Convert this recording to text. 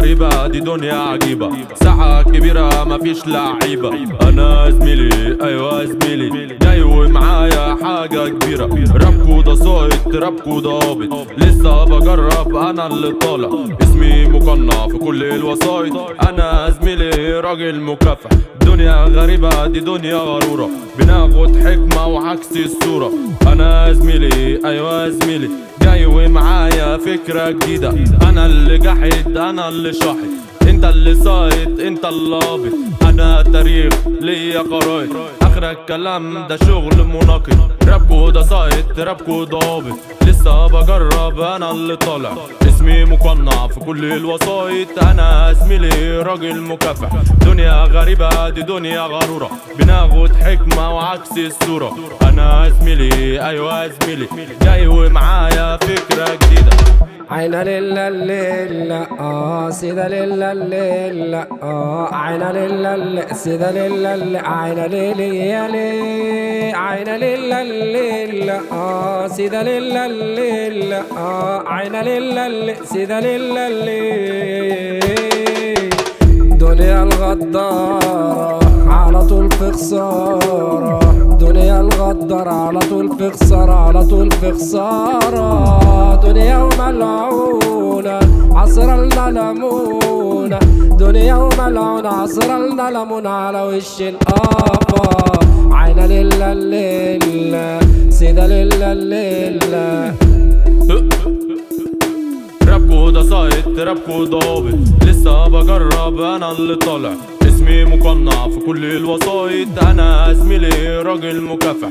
غريبة دي دنيا عجيبة، ساعة كبيرة مفيش لعيبة. انا زميلي ايوه زميلي، جاي ومعايا حاجة كبيرة. رابكو ده صايت رابكو ده هابط، لسه بجرب انا اللي طالع. اسمي مقنع في كل الوسايط، انا زميلي راجل مكافح. دنيا غريبة دي دنيا غرورة، بناخد حكمة وعكس الصورة. انا زميلي ايوه زميلي، جاي ومعايا فكرة جديدة. انا اللي جاحد انا اللي شاحد، انت اللي سايط انت اللي هابط. انا تاريخ ليا قرايط، اخر الكلام ده شغل مناقض. رابكو ده سايط رابكو ده هابط، لسه بجرب انا اللي طالع. اسمي مقنع في كل الوسايط، انا زميلي راجل مكافح. دنيا غريبة دي دنيا غرورة، بناخد حكمة وعكس الصورة. انا زميلي ايوه زميلي، جاي ومعايا فكرة جديدة. عينا لله لله سيدة لله لله عينا لله سيدة لله عينا ليلي عينا لله لله سيدة لله لله عينا لله سيدة لله. دنيا الغدارة على طول في خسارة، دنيا الغدارة على طول في خسارة، على طول في خسارة. دنيا وملعونة عصرنا ليمونة، دنيا وملعونة عصرنا ليمونة على وش القافة. عينا لله لله سيدة لله لله. رابكو ده سايط رابكو ده هابط، لسه بجرب انا اللي طالع. اسمي مقنع في كل الوسايط، انا زميلي راجل مكافح.